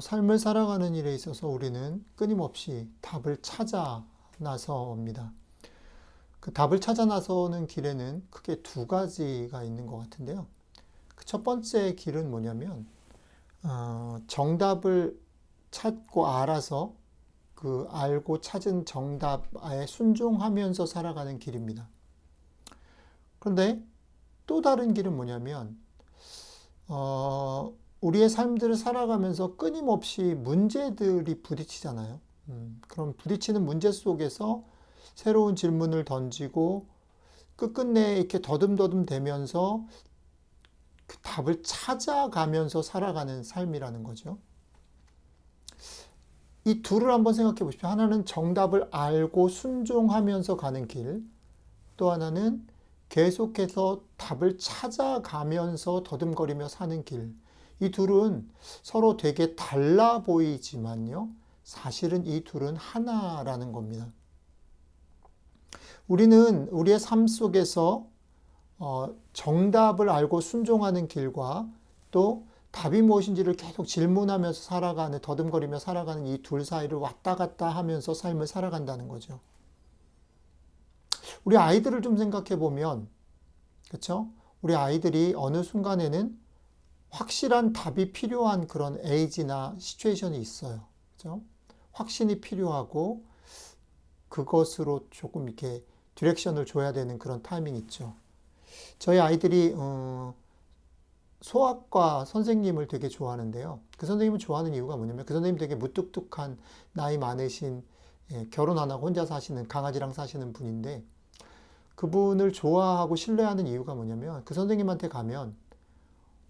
삶을 살아가는 일에 있어서 우리는 끊임없이 답을 찾아 나서옵니다. 그 답을 찾아 나서는 길에는 크게 두 가지가 있는 것 같은데요. 그 첫 번째 길은 뭐냐면, 정답을 찾고 알아서 그 알고 찾은 정답에 순종하면서 살아가는 길입니다. 그런데 또 다른 길은 뭐냐면, 우리의 삶들을 살아가면서 끊임없이 문제들이 부딪히잖아요. 그럼 부딪히는 문제 속에서 새로운 질문을 던지고 끝끝내 이렇게 더듬더듬 되면서 그 답을 찾아가면서 살아가는 삶이라는 거죠. 이 둘을 한번 생각해 보십시오. 하나는 정답을 알고 순종하면서 가는 길, 또 하나는 계속해서 답을 찾아가면서 더듬거리며 사는 길. 이 둘은 서로 되게 달라 보이지만요. 사실은 이 둘은 하나라는 겁니다. 우리는 우리의 삶 속에서 정답을 알고 순종하는 길과 또 답이 무엇인지를 계속 질문하면서 살아가는, 더듬거리며 살아가는 이 둘 사이를 왔다 갔다 하면서 삶을 살아간다는 거죠. 우리 아이들을 좀 생각해 보면, 그렇죠? 우리 아이들이 어느 순간에는 확실한 답이 필요한 그런 에이지나 시츄에이션이 있어요. 그렇죠? 확신이 필요하고 그것으로 조금 이렇게 디렉션을 줘야 되는 그런 타이밍이 있죠. 저희 아이들이 소아과 선생님을 되게 좋아하는데요. 그 선생님을 좋아하는 이유가 뭐냐면 그 선생님 되게 무뚝뚝한 나이 많으신 결혼 안 하고 혼자 사시는 강아지랑 사시는 분인데 그분을 좋아하고 신뢰하는 이유가 뭐냐면 그 선생님한테 가면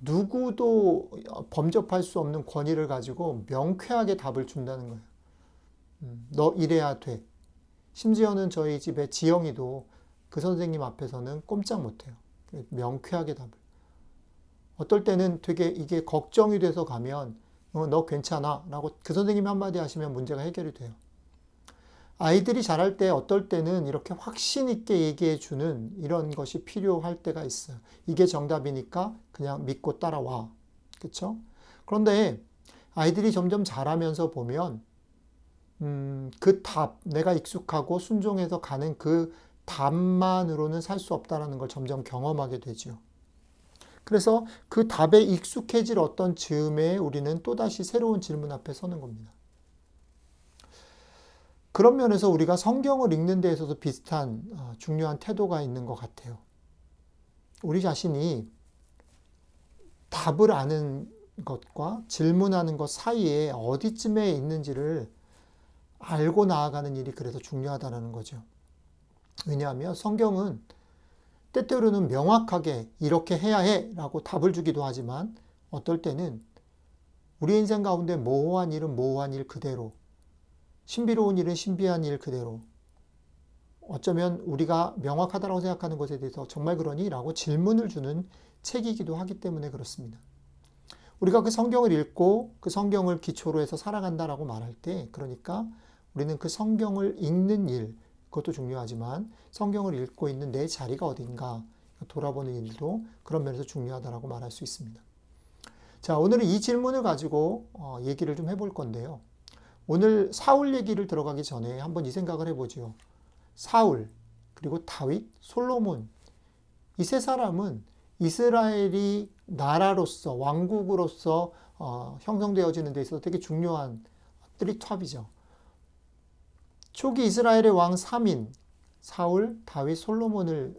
누구도 범접할 수 없는 권위를 가지고 명쾌하게 답을 준다는 거예요. 너 이래야 돼. 심지어는 저희 집에 지영이도 그 선생님 앞에서는 꼼짝 못해요. 명쾌하게 답을. 어떨 때는 되게 이게 걱정이 돼서 가면 너 괜찮아 라고 그 선생님이 한마디 하시면 문제가 해결이 돼요. 아이들이 자랄 때 어떨 때는 이렇게 확신 있게 얘기해 주는 이런 것이 필요할 때가 있어요. 이게 정답이니까 그냥 믿고 따라와. 그렇죠? 그런데 아이들이 점점 자라면서 보면 그 답, 내가 익숙하고 순종해서 가는 그 답만으로는 살 수 없다는 걸 점점 경험하게 되죠. 그래서 그 답에 익숙해질 어떤 즈음에 우리는 또다시 새로운 질문 앞에 서는 겁니다. 그런 면에서 우리가 성경을 읽는 데 있어서 비슷한 중요한 태도가 있는 것 같아요. 우리 자신이 답을 아는 것과 질문하는 것 사이에 어디쯤에 있는지를 알고 나아가는 일이 그래서 중요하다는 거죠. 왜냐하면 성경은 때때로는 명확하게 이렇게 해야 해 라고 답을 주기도 하지만 어떨 때는 우리 인생 가운데 모호한 일은 모호한 일 그대로, 신비로운 일은 신비한 일 그대로, 어쩌면 우리가 명확하다고 생각하는 것에 대해서 정말 그러니? 라고 질문을 주는 책이기도 하기 때문에 그렇습니다. 우리가 그 성경을 읽고 그 성경을 기초로 해서 살아간다라고 말할 때, 그러니까 우리는 그 성경을 읽는 일, 그것도 중요하지만 성경을 읽고 있는 내 자리가 어딘가 돌아보는 일도 그런 면에서 중요하다라고 말할 수 있습니다. 자, 오늘은 이 질문을 가지고 얘기를 좀 해볼 건데요. 오늘 사울 얘기를 들어가기 전에 한번 이 생각을 해보죠. 사울, 그리고 다윗, 솔로몬, 이 세 사람은 이스라엘이 나라로서, 왕국으로서 형성되어지는 데 있어서 되게 중요한 쓰리톱이죠. 초기 이스라엘의 왕 3인, 사울, 다윗, 솔로몬을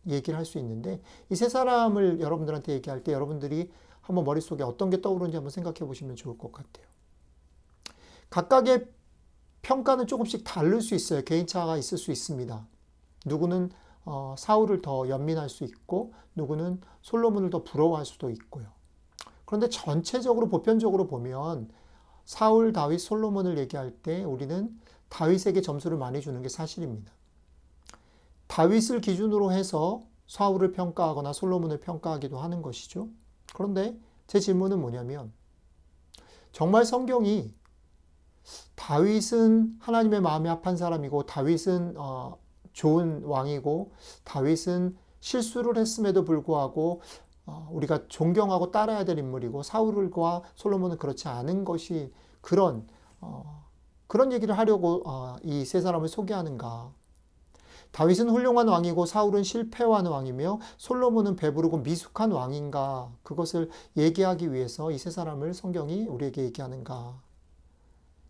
얘기를 할 수 있는데 이 세 사람을 여러분들한테 얘기할 때 여러분들이 한번 머릿속에 어떤 게 떠오르는지 한번 생각해 보시면 좋을 것 같아요. 각각의 평가는 조금씩 다를 수 있어요. 개인차가 있을 수 있습니다. 누구는 사울을 더 연민할 수 있고 누구는 솔로몬을 더 부러워할 수도 있고요. 그런데 전체적으로 보편적으로 보면 사울, 다윗, 솔로몬을 얘기할 때 우리는 다윗에게 점수를 많이 주는 게 사실입니다. 다윗을 기준으로 해서 사울을 평가하거나 솔로몬을 평가하기도 하는 것이죠. 그런데 제 질문은 뭐냐면 정말 성경이 다윗은 하나님의 마음에 합한 사람이고 다윗은 좋은 왕이고 다윗은 실수를 했음에도 불구하고 우리가 존경하고 따라야 될 인물이고 사울과 솔로몬은 그렇지 않은 것이 그런 얘기를 하려고 이 세 사람을 소개하는가. 다윗은 훌륭한 왕이고 사울은 실패한 왕이며 솔로몬은 배부르고 미숙한 왕인가. 그것을 얘기하기 위해서 이 세 사람을 성경이 우리에게 얘기하는가.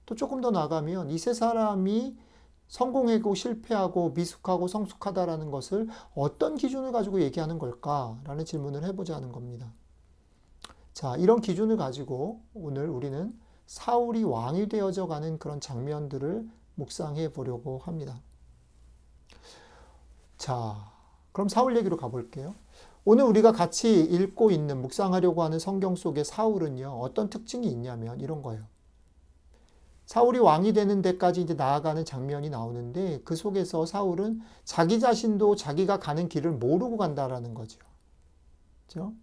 또 조금 더 나가면 이 세 사람이 성공하고 실패하고 미숙하고 성숙하다라는 것을 어떤 기준을 가지고 얘기하는 걸까라는 질문을 해보자는 겁니다. 자, 이런 기준을 가지고 오늘 우리는 사울이 왕이 되어져 가는 그런 장면들을 묵상해 보려고 합니다. 자, 그럼 사울 얘기로 가볼게요. 오늘 우리가 같이 읽고 있는, 묵상하려고 하는 성경 속의 사울은요, 어떤 특징이 있냐면 이런 거예요. 사울이 왕이 되는 데까지 이제 나아가는 장면이 나오는데 그 속에서 사울은 자기 자신도 자기가 가는 길을 모르고 간다라는 거죠. 그죠?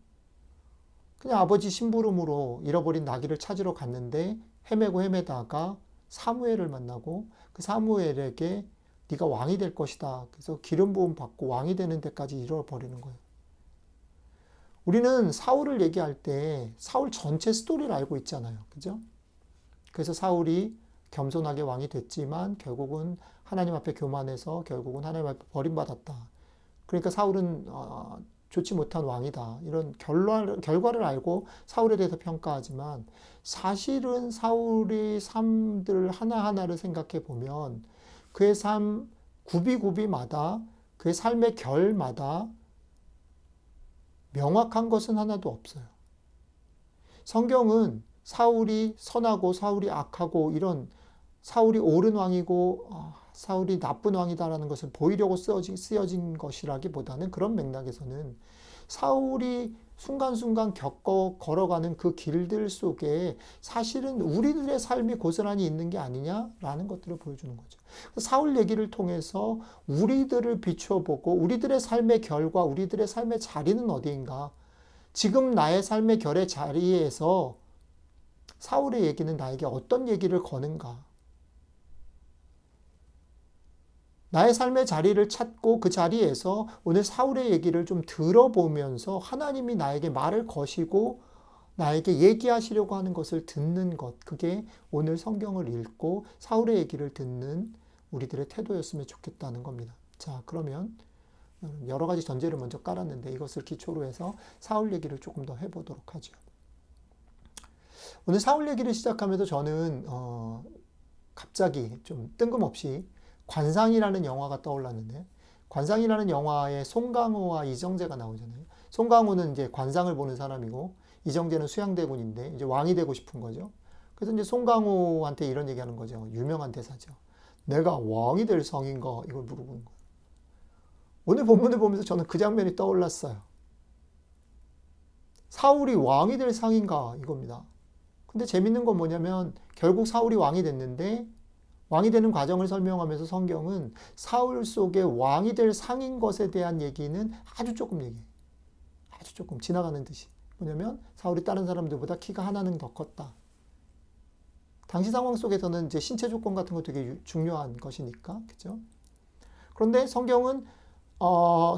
그냥 아버지 심부름으로 잃어버린 나귀를 찾으러 갔는데 헤매고 헤매다가 사무엘을 만나고 그 사무엘에게 네가 왕이 될 것이다. 그래서 기름 부음 받고 왕이 되는 데까지 이뤄버리는 거예요. 우리는 사울을 얘기할 때 사울 전체 스토리를 알고 있잖아요. 그죠? 그래서 사울이 겸손하게 왕이 됐지만 결국은 하나님 앞에 교만해서 결국은 하나님 앞에 버림받았다. 그러니까 사울은 좋지 못한 왕이다. 이런 결과를 알고 사울에 대해서 평가하지만 사실은 사울의 삶들 하나하나를 생각해 보면 그의 삶 구비구비마다 그의 삶의 결마다 명확한 것은 하나도 없어요. 성경은 사울이 선하고 사울이 악하고 이런 사울이 옳은 왕이고 사울이 나쁜 왕이다라는 것을 보이려고 쓰여진 것이라기보다는 그런 맥락에서는 사울이 순간순간 걸어가는 그 길들 속에 사실은 우리들의 삶이 고스란히 있는 게 아니냐라는 것들을 보여주는 거죠. 사울 얘기를 통해서 우리들을 비춰보고 우리들의 삶의 결과, 우리들의 삶의 자리는 어디인가? 지금 나의 삶의 결의 자리에서 사울의 얘기는 나에게 어떤 얘기를 거는가? 나의 삶의 자리를 찾고 그 자리에서 오늘 사울의 얘기를 좀 들어보면서 하나님이 나에게 말을 거시고 나에게 얘기하시려고 하는 것을 듣는 것. 그게 오늘 성경을 읽고 사울의 얘기를 듣는 우리들의 태도였으면 좋겠다는 겁니다. 자, 그러면 여러 가지 전제를 먼저 깔았는데 이것을 기초로 해서 사울 얘기를 조금 더 해보도록 하죠. 오늘 사울 얘기를 시작하면서 저는 갑자기 좀 뜬금없이 관상이라는 영화가 떠올랐는데 관상이라는 영화에 송강호와 이정재가 나오잖아요. 송강호는 이제 관상을 보는 사람이고 이정재는 수양대군인데 이제 왕이 되고 싶은 거죠. 그래서 이제 송강호한테 이런 얘기하는 거죠. 유명한 대사죠. 내가 왕이 될 상인가 이걸 물어보는 거예요. 오늘 본문을 보면서 저는 그 장면이 떠올랐어요. 사울이 왕이 될 상인가 이겁니다. 근데 재밌는 건 뭐냐면 결국 사울이 왕이 됐는데 왕이 되는 과정을 설명하면서 성경은 사울 속에 왕이 될 상인 것에 대한 얘기는 아주 조금 얘기해요. 아주 조금 지나가는 듯이. 뭐냐면 사울이 다른 사람들보다 키가 하나는 더 컸다. 당시 상황 속에서는 이제 신체 조건 같은 거 되게 중요한 것이니까. 그죠? 그런데 성경은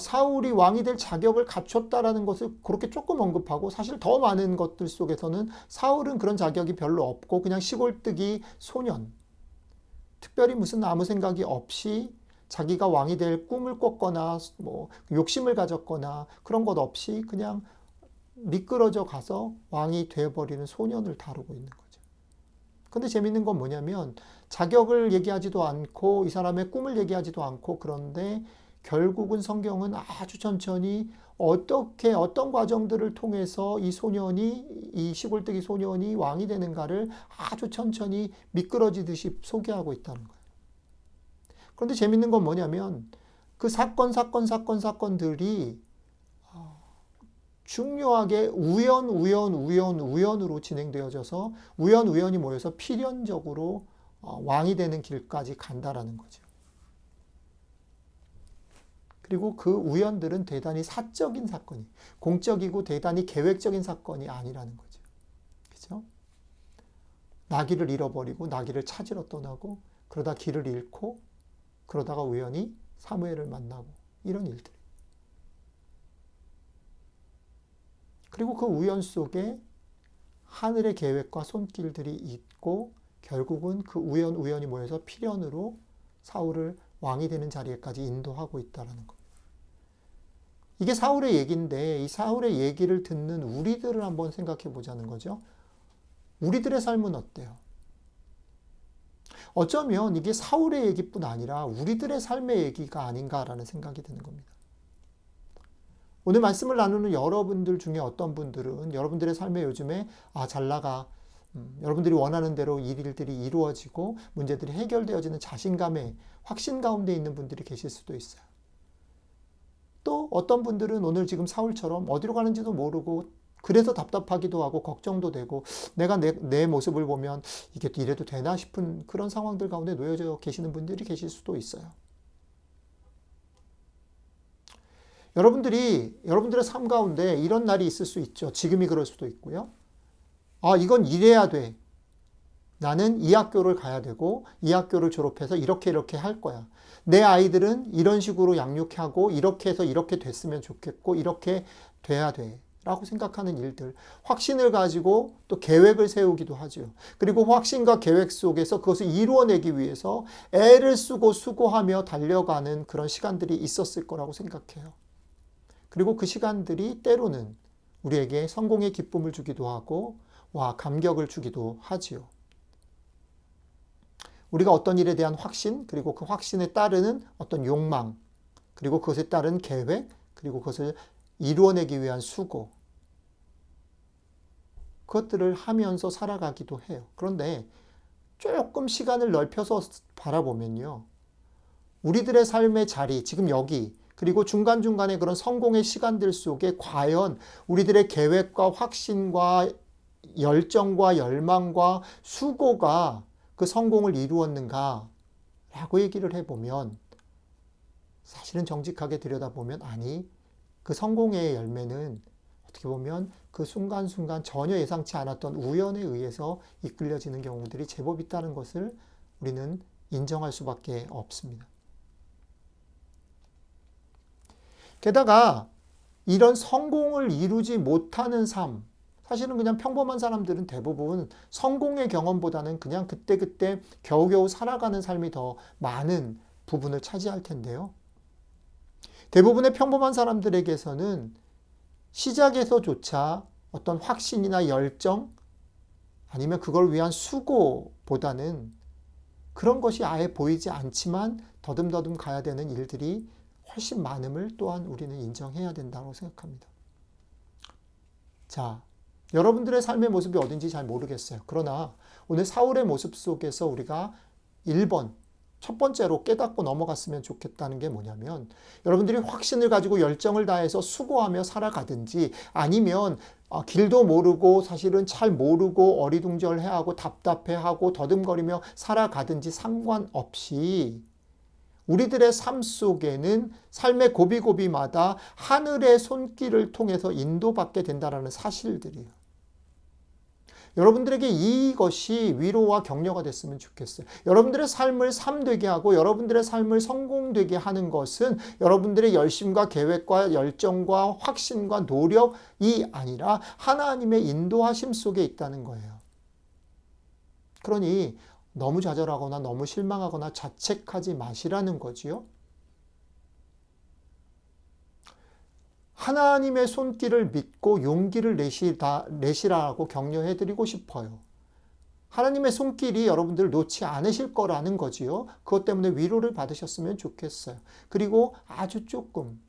사울이 왕이 될 자격을 갖췄다라는 것을 그렇게 조금 언급하고 사실 더 많은 것들 속에서는 사울은 그런 자격이 별로 없고 그냥 시골뜨기 소년. 특별히 무슨 아무 생각이 없이 자기가 왕이 될 꿈을 꿨거나 뭐 욕심을 가졌거나 그런 것 없이 그냥 미끄러져 가서 왕이 되어버리는 소년을 다루고 있는 거죠. 근데 재밌는 건 뭐냐면 자격을 얘기하지도 않고 이 사람의 꿈을 얘기하지도 않고 그런데 결국은 성경은 아주 천천히 어떻게 어떤 과정들을 통해서 이 시골뜨기 소년이 왕이 되는가를 아주 천천히 미끄러지듯이 소개하고 있다는 거예요. 그런데 재밌는 건 뭐냐면 그 사건들이 중요하게 우연으로 진행되어져서 우연이 모여서 필연적으로 왕이 되는 길까지 간다라는 거죠. 그리고 그 우연들은 대단히 사적인 사건이, 공적이고 대단히 계획적인 사건이 아니라는 거죠. 그죠? 나귀를 잃어버리고 나귀를 찾으러 떠나고 그러다 길을 잃고 그러다가 우연히 사무엘을 만나고 이런 일들. 그리고 그 우연 속에 하늘의 계획과 손길들이 있고 결국은 그 우연이 모여서 필연으로 사울을 왕이 되는 자리에까지 인도하고 있다는 것. 이게 사울의 얘기인데 이 사울의 얘기를 듣는 우리들을 한번 생각해 보자는 거죠. 우리들의 삶은 어때요? 어쩌면 이게 사울의 얘기뿐 아니라 우리들의 삶의 얘기가 아닌가라는 생각이 드는 겁니다. 오늘 말씀을 나누는 여러분들 중에 어떤 분들은 여러분들의 삶에 요즘에 잘 나가, 여러분들이 원하는 대로 일들이 이루어지고 문제들이 해결되어지는 자신감에 확신 가운데 있는 분들이 계실 수도 있어요. 또 어떤 분들은 오늘 지금 사울처럼 어디로 가는지도 모르고 그래서 답답하기도 하고 걱정도 되고 내가 내 모습을 보면 이게 이래도 되나 싶은 그런 상황들 가운데 놓여져 계시는 분들이 계실 수도 있어요. 여러분들의 삶 가운데 이런 날이 있을 수 있죠. 지금이 그럴 수도 있고요. 이건 이래야 돼. 나는 이 학교를 가야 되고 이 학교를 졸업해서 이렇게 할 거야. 내 아이들은 이런 식으로 양육하고 이렇게 해서 이렇게 됐으면 좋겠고 이렇게 돼야 돼. 라고 생각하는 일들. 확신을 가지고 또 계획을 세우기도 하죠. 그리고 확신과 계획 속에서 그것을 이루어내기 위해서 애를 쓰고 수고하며 달려가는 그런 시간들이 있었을 거라고 생각해요. 그리고 그 시간들이 때로는 우리에게 성공의 기쁨을 주기도 하고 감격을 주기도 하지요. 우리가 어떤 일에 대한 확신, 그리고 그 확신에 따르는 어떤 욕망, 그리고 그것에 따른 계획, 그리고 그것을 이루어내기 위한 수고, 그것들을 하면서 살아가기도 해요. 그런데 조금 시간을 넓혀서 바라보면요. 우리들의 삶의 자리, 지금 여기, 그리고 중간중간에 그런 성공의 시간들 속에 과연 우리들의 계획과 확신과 열정과 열망과 수고가 그 성공을 이루었는가? 라고 얘기를 해보면 사실은 정직하게 들여다보면 그 성공의 열매는 어떻게 보면 그 순간순간 전혀 예상치 않았던 우연에 의해서 이끌려지는 경우들이 제법 있다는 것을 우리는 인정할 수밖에 없습니다. 게다가 이런 성공을 이루지 못하는 삶, 사실은 그냥 평범한 사람들은 대부분 성공의 경험보다는 그냥 그때그때 겨우겨우 살아가는 삶이 더 많은 부분을 차지할 텐데요. 대부분의 평범한 사람들에게서는 시작에서조차 어떤 확신이나 열정 아니면 그걸 위한 수고보다는 그런 것이 아예 보이지 않지만 더듬더듬 가야 되는 일들이 훨씬 많음을 또한 우리는 인정해야 된다고 생각합니다. 자, 여러분들의 삶의 모습이 어딘지 잘 모르겠어요. 그러나 오늘 사울의 모습 속에서 우리가 1번, 첫 번째로 깨닫고 넘어갔으면 좋겠다는 게 뭐냐면 여러분들이 확신을 가지고 열정을 다해서 수고하며 살아가든지 아니면 길도 모르고 사실은 잘 모르고 어리둥절해하고 답답해하고 더듬거리며 살아가든지 상관없이 우리들의 삶 속에는 삶의 고비고비마다 하늘의 손길을 통해서 인도받게 된다는 사실들이에요. 여러분들에게 이것이 위로와 격려가 됐으면 좋겠어요. 여러분들의 삶을 삶되게 하고 여러분들의 삶을 성공되게 하는 것은 여러분들의 열심과 계획과 열정과 확신과 노력이 아니라 하나님의 인도하심 속에 있다는 거예요. 그러니 너무 좌절하거나 너무 실망하거나 자책하지 마시라는 거지요. 하나님의 손길을 믿고 용기를 내시라고 격려해드리고 싶어요. 하나님의 손길이 여러분들을 놓지 않으실 거라는 거지요. 그것 때문에 위로를 받으셨으면 좋겠어요. 그리고 아주 조금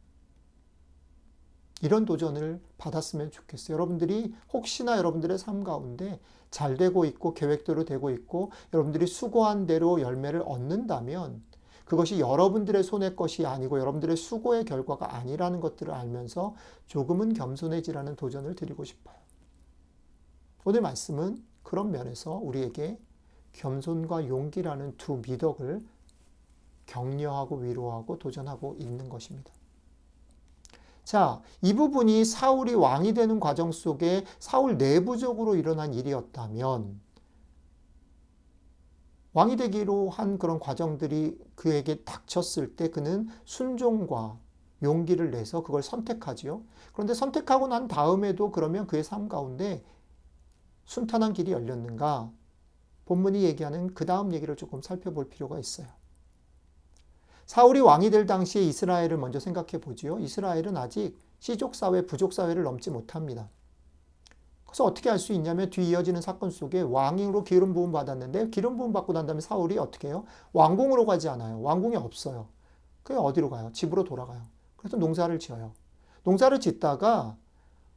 이런 도전을 받았으면 좋겠어요. 여러분들이 혹시나 여러분들의 삶 가운데 잘 되고 있고 계획대로 되고 있고 여러분들이 수고한 대로 열매를 얻는다면 그것이 여러분들의 손의 것이 아니고 여러분들의 수고의 결과가 아니라는 것들을 알면서 조금은 겸손해지라는 도전을 드리고 싶어요. 오늘 말씀은 그런 면에서 우리에게 겸손과 용기라는 두 미덕을 격려하고 위로하고 도전하고 있는 것입니다. 자, 이 부분이 사울이 왕이 되는 과정 속에 사울 내부적으로 일어난 일이었다면 왕이 되기로 한 그런 과정들이 그에게 닥쳤을 때 그는 순종과 용기를 내서 그걸 선택하지요. 그런데 선택하고 난 다음에도 그러면 그의 삶 가운데 순탄한 길이 열렸는가? 본문이 얘기하는 그 다음 얘기를 조금 살펴볼 필요가 있어요. 사울이 왕이 될 당시에 이스라엘을 먼저 생각해 보지요. 이스라엘은 아직 씨족사회, 부족사회를 넘지 못합니다. 그래서 어떻게 할 수 있냐면 뒤 이어지는 사건 속에 왕으로 기름 부음 받았는데 기름 부음 받고 난 다음에 사울이 어떻게 해요? 왕궁으로 가지 않아요. 왕궁이 없어요. 그게 어디로 가요? 집으로 돌아가요. 그래서 농사를 지어요. 농사를 짓다가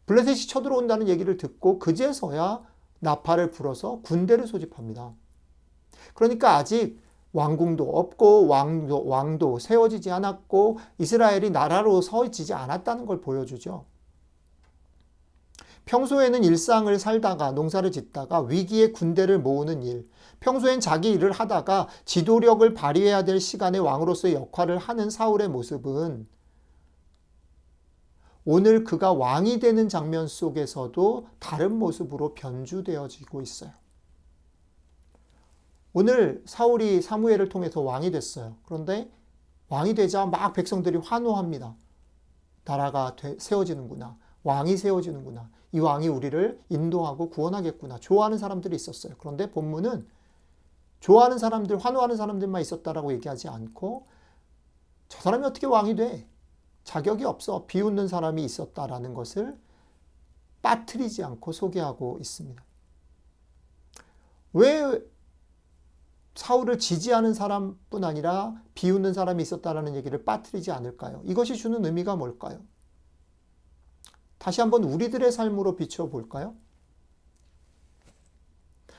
블레셋이 쳐들어온다는 얘기를 듣고 그제서야 나팔을 불어서 군대를 소집합니다. 그러니까 아직 왕궁도 없고 왕도 세워지지 않았고 이스라엘이 나라로 서지지 않았다는 걸 보여주죠. 평소에는 일상을 살다가 농사를 짓다가 위기에 군대를 모으는 일, 평소엔 자기 일을 하다가 지도력을 발휘해야 될 시간에 왕으로서의 역할을 하는 사울의 모습은 오늘 그가 왕이 되는 장면 속에서도 다른 모습으로 변주되어지고 있어요. 오늘 사울이 사무엘을 통해서 왕이 됐어요. 그런데 왕이 되자 막 백성들이 환호합니다. 나라가 세워지는구나. 왕이 세워지는구나. 이 왕이 우리를 인도하고 구원하겠구나. 좋아하는 사람들이 있었어요. 그런데 본문은 좋아하는 사람들, 환호하는 사람들만 있었다라고 얘기하지 않고 저 사람이 어떻게 왕이 돼? 자격이 없어. 비웃는 사람이 있었다라는 것을 빠뜨리지 않고 소개하고 있습니다. 왜 사울을 지지하는 사람뿐 아니라 비웃는 사람이 있었다라는 얘기를 빠뜨리지 않을까요? 이것이 주는 의미가 뭘까요? 다시 한번 우리들의 삶으로 비춰볼까요?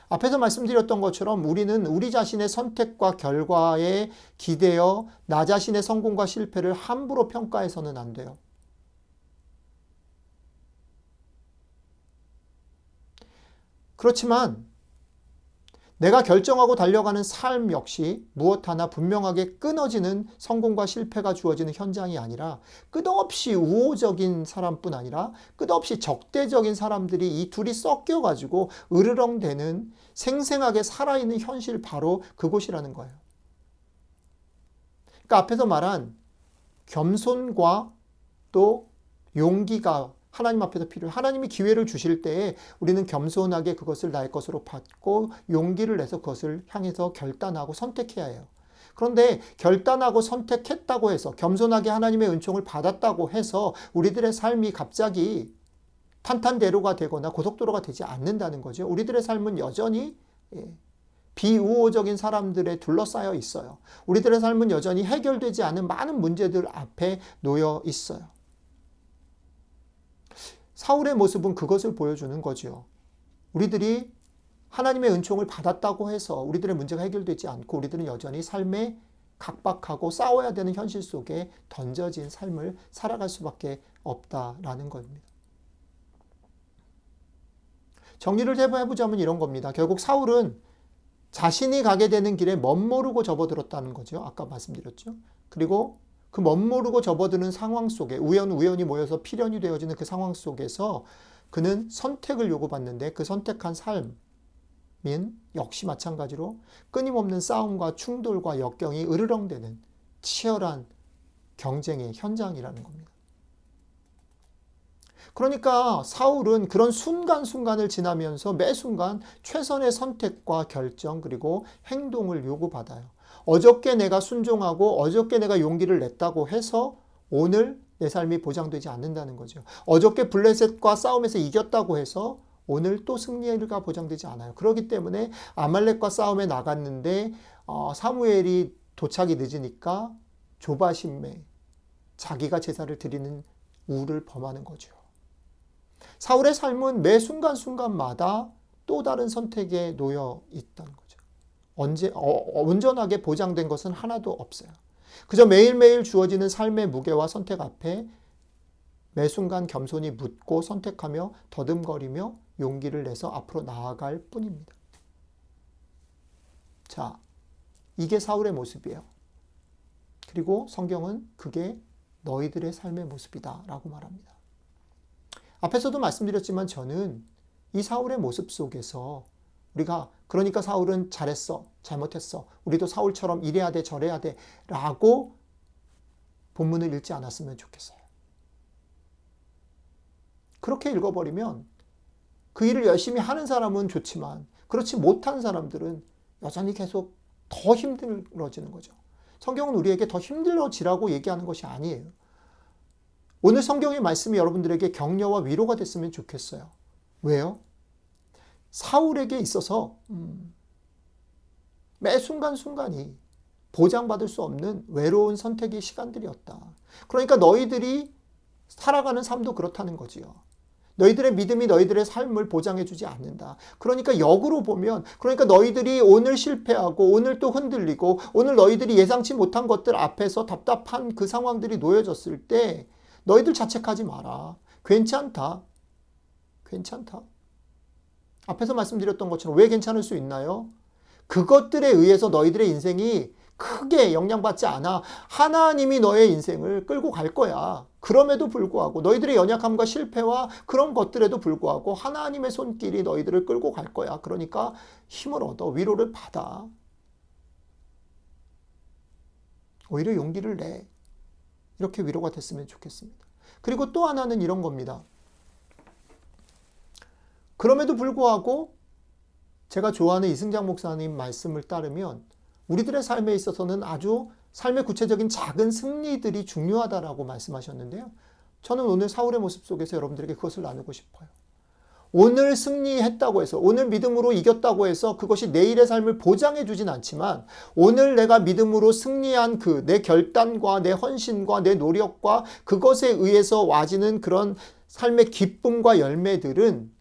앞에서 말씀드렸던 것처럼 우리는 우리 자신의 선택과 결과에 기대어 나 자신의 성공과 실패를 함부로 평가해서는 안 돼요. 그렇지만 내가 결정하고 달려가는 삶 역시 무엇 하나 분명하게 끊어지는 성공과 실패가 주어지는 현장이 아니라 끝없이 우호적인 사람뿐 아니라 끝없이 적대적인 사람들이 이 둘이 섞여가지고 으르렁대는 생생하게 살아있는 현실 바로 그곳이라는 거예요. 그러니까 앞에서 말한 겸손과 또 용기가 하나님 앞에서 필요해요. 하나님이 기회를 주실 때에 우리는 겸손하게 그것을 나의 것으로 받고 용기를 내서 그것을 향해서 결단하고 선택해야 해요. 그런데 결단하고 선택했다고 해서 겸손하게 하나님의 은총을 받았다고 해서 우리들의 삶이 갑자기 탄탄대로가 되거나 고속도로가 되지 않는다는 거죠. 우리들의 삶은 여전히 비우호적인 사람들에 둘러싸여 있어요. 우리들의 삶은 여전히 해결되지 않은 많은 문제들 앞에 놓여 있어요. 사울의 모습은 그것을 보여주는 거죠. 우리들이 하나님의 은총을 받았다고 해서 우리들의 문제가 해결되지 않고 우리들은 여전히 삶에 각박하고 싸워야 되는 현실 속에 던져진 삶을 살아갈 수밖에 없다라는 겁니다. 정리를 해보자면 이런 겁니다. 결국 사울은 자신이 가게 되는 길에 멋모르고 접어들었다는 거죠. 아까 말씀드렸죠. 그리고 그 멋모르고 접어드는 상황 속에 우연히 모여서 필연이 되어지는 그 상황 속에서 그는 선택을 요구받는데 그 선택한 삶인 역시 마찬가지로 끊임없는 싸움과 충돌과 역경이 으르렁대는 치열한 경쟁의 현장이라는 겁니다. 그러니까 사울은 그런 순간순간을 지나면서 매 순간 최선의 선택과 결정 그리고 행동을 요구받아요. 어저께 내가 순종하고 어저께 내가 용기를 냈다고 해서 오늘 내 삶이 보장되지 않는다는 거죠. 어저께 블레셋과 싸움에서 이겼다고 해서 오늘 또 승리가 보장되지 않아요. 그렇기 때문에 아말렉과 싸움에 나갔는데 사무엘이 도착이 늦으니까 조바심에 자기가 제사를 드리는 우를 범하는 거죠. 사울의 삶은 매 순간순간마다 또 다른 선택에 놓여 있다는 거죠. 온전하게 보장된 것은 하나도 없어요. 그저 매일매일 주어지는 삶의 무게와 선택 앞에 매 순간 겸손히 묻고 선택하며 더듬거리며 용기를 내서 앞으로 나아갈 뿐입니다. 자, 이게 사울의 모습이에요. 그리고 성경은 그게 너희들의 삶의 모습이다 라고 말합니다. 앞에서도 말씀드렸지만 저는 이 사울의 모습 속에서 우리가 그러니까 사울은 잘했어, 잘못했어, 우리도 사울처럼 이래야 돼, 저래야 돼 라고 본문을 읽지 않았으면 좋겠어요. 그렇게 읽어버리면 그 일을 열심히 하는 사람은 좋지만 그렇지 못한 사람들은 여전히 계속 더 힘들어지는 거죠. 성경은 우리에게 더 힘들어지라고 얘기하는 것이 아니에요. 오늘 성경의 말씀이 여러분들에게 격려와 위로가 됐으면 좋겠어요. 왜요? 사울에게 있어서 매 순간순간이 보장받을 수 없는 외로운 선택의 시간들이었다. 그러니까 너희들이 살아가는 삶도 그렇다는 거지요. 너희들의 믿음이 너희들의 삶을 보장해주지 않는다. 그러니까 역으로 보면, 그러니까 너희들이 오늘 실패하고 오늘 또 흔들리고 오늘 너희들이 예상치 못한 것들 앞에서 답답한 그 상황들이 놓여졌을 때 너희들 자책하지 마라. 괜찮다. 괜찮다. 앞에서 말씀드렸던 것처럼 왜 괜찮을 수 있나요? 그것들에 의해서 너희들의 인생이 크게 영향받지 않아. 하나님이 너의 인생을 끌고 갈 거야. 그럼에도 불구하고 너희들의 연약함과 실패와 그런 것들에도 불구하고 하나님의 손길이 너희들을 끌고 갈 거야. 그러니까 힘을 얻어 위로를 받아. 오히려 용기를 내. 이렇게 위로가 됐으면 좋겠습니다. 그리고 또 하나는 이런 겁니다. 그럼에도 불구하고 제가 좋아하는 이승장 목사님 말씀을 따르면 우리들의 삶에 있어서는 아주 삶의 구체적인 작은 승리들이 중요하다라고 말씀하셨는데요. 저는 오늘 사울의 모습 속에서 여러분들에게 그것을 나누고 싶어요. 오늘 승리했다고 해서, 오늘 믿음으로 이겼다고 해서 그것이 내일의 삶을 보장해 주진 않지만 오늘 내가 믿음으로 승리한 그 내 결단과 내 헌신과 내 노력과 그것에 의해서 와지는 그런 삶의 기쁨과 열매들은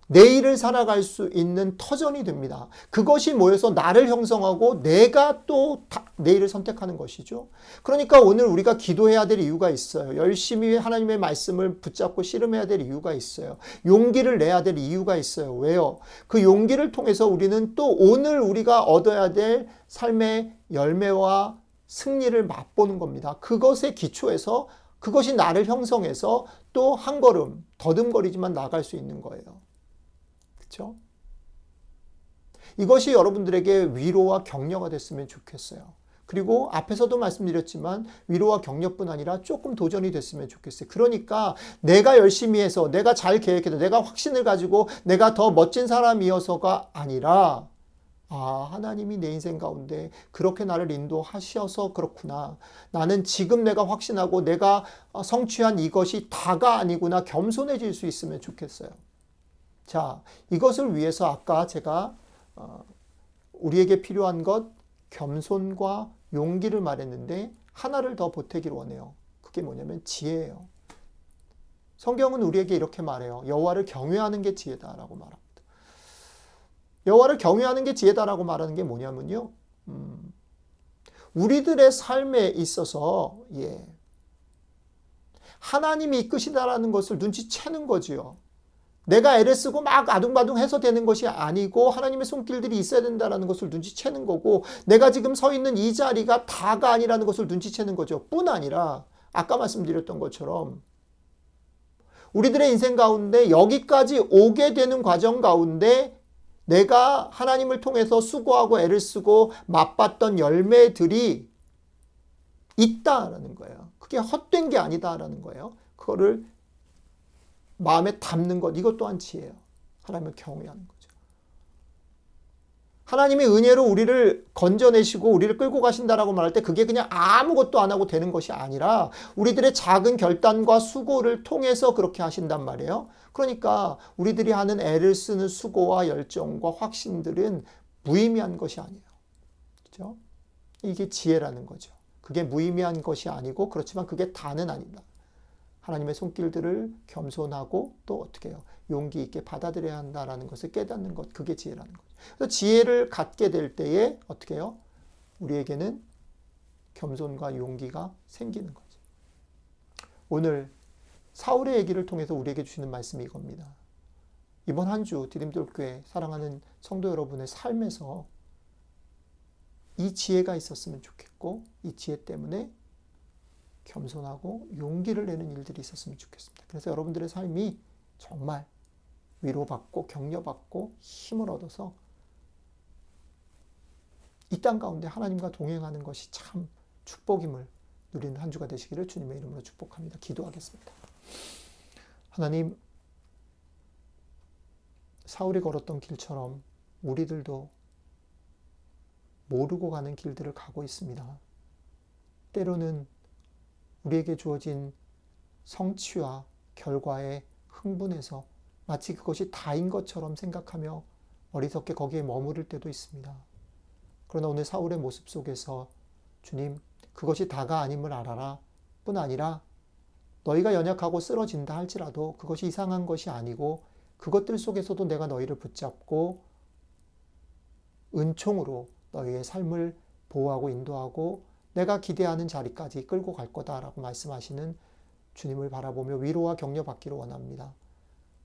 내일을 살아갈 수 있는 터전이 됩니다. 그것이 모여서 나를 형성하고 내가 또 내일을 선택하는 것이죠. 그러니까 오늘 우리가 기도해야 될 이유가 있어요. 열심히 하나님의 말씀을 붙잡고 씨름해야 될 이유가 있어요. 용기를 내야 될 이유가 있어요. 왜요? 그 용기를 통해서 우리는 또 오늘 우리가 얻어야 될 삶의 열매와 승리를 맛보는 겁니다. 그것에 기초해서 그것이 나를 형성해서 또 한 걸음 더듬거리지만 나갈 수 있는 거예요. 그렇죠? 이것이 여러분들에게 위로와 격려가 됐으면 좋겠어요. 그리고 앞에서도 말씀드렸지만 위로와 격려뿐 아니라 조금 도전이 됐으면 좋겠어요. 그러니까 내가 열심히 해서 내가 잘 계획해서 내가 확신을 가지고 내가 더 멋진 사람이어서가 아니라 하나님이 내 인생 가운데 그렇게 나를 인도하셔서 그렇구나. 나는 지금 내가 확신하고 내가 성취한 이것이 다가 아니구나. 겸손해질 수 있으면 좋겠어요. 자, 이것을 위해서 아까 제가 우리에게 필요한 것 겸손과 용기를 말했는데 하나를 더 보태기를 원해요. 그게 뭐냐면 지혜예요. 성경은 우리에게 이렇게 말해요. 여호와를 경외하는 게 지혜다라고 말합니다. 여호와를 경외하는 게 지혜다라고 말하는 게 뭐냐면요. 우리들의 삶에 있어서 하나님이 이끄시다라는 것을 눈치채는 거지요. 내가 애를 쓰고 막 아둥바둥 해서 되는 것이 아니고 하나님의 손길들이 있어야 된다는 것을 눈치채는 거고 내가 지금 서 있는 이 자리가 다가 아니라는 것을 눈치채는 거죠. 뿐 아니라 아까 말씀드렸던 것처럼 우리들의 인생 가운데 여기까지 오게 되는 과정 가운데 내가 하나님을 통해서 수고하고 애를 쓰고 맛봤던 열매들이 있다라는 거예요. 그게 헛된 게 아니다라는 거예요. 그거를 마음에 담는 것, 이것 또한 지혜예요. 하나님을 경외하는 거죠. 하나님이 은혜로 우리를 건져내시고 우리를 끌고 가신다라고 말할 때 그게 그냥 아무것도 안 하고 되는 것이 아니라 우리들의 작은 결단과 수고를 통해서 그렇게 하신단 말이에요. 그러니까 우리들이 하는 애를 쓰는 수고와 열정과 확신들은 무의미한 것이 아니에요. 그렇죠? 이게 지혜라는 거죠. 그게 무의미한 것이 아니고 그렇지만 그게 다는 아니다. 하나님의 손길들을 겸손하고 또 어떻게 해요? 용기 있게 받아들여야 한다라는 것을 깨닫는 것, 그게 지혜라는 거죠. 그래서 지혜를 갖게 될 때에 어떻게 해요? 우리에게는 겸손과 용기가 생기는 거죠. 오늘 사울의 얘기를 통해서 우리에게 주시는 말씀이 이겁니다. 이번 한 주 디딤돌교회 사랑하는 성도 여러분의 삶에서 이 지혜가 있었으면 좋겠고 이 지혜 때문에 겸손하고 용기를 내는 일들이 있었으면 좋겠습니다. 그래서 여러분들의 삶이 정말 위로받고 격려받고 힘을 얻어서 이 땅 가운데 하나님과 동행하는 것이 참 축복임을 누리는 한 주가 되시기를 주님의 이름으로 축복합니다. 기도하겠습니다. 하나님, 사울이 걸었던 길처럼 우리들도 모르고 가는 길들을 가고 있습니다. 때로는 우리에게 주어진 성취와 결과에 흥분해서 마치 그것이 다인 것처럼 생각하며 어리석게 거기에 머무를 때도 있습니다. 그러나 오늘 사울의 모습 속에서 주님, 그것이 다가 아님을 알아라 뿐 아니라 너희가 연약하고 쓰러진다 할지라도 그것이 이상한 것이 아니고 그것들 속에서도 내가 너희를 붙잡고 은총으로 너희의 삶을 보호하고 인도하고 내가 기대하는 자리까지 끌고 갈 거다라고 말씀하시는 주님을 바라보며 위로와 격려받기를 원합니다.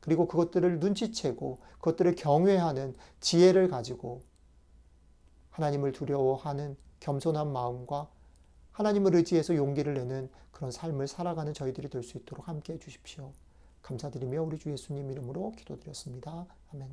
그리고 그것들을 눈치채고 그것들을 경외하는 지혜를 가지고 하나님을 두려워하는 겸손한 마음과 하나님을 의지해서 용기를 내는 그런 삶을 살아가는 저희들이 될 수 있도록 함께해 주십시오. 감사드리며 우리 주 예수님 이름으로 기도드렸습니다. 아멘.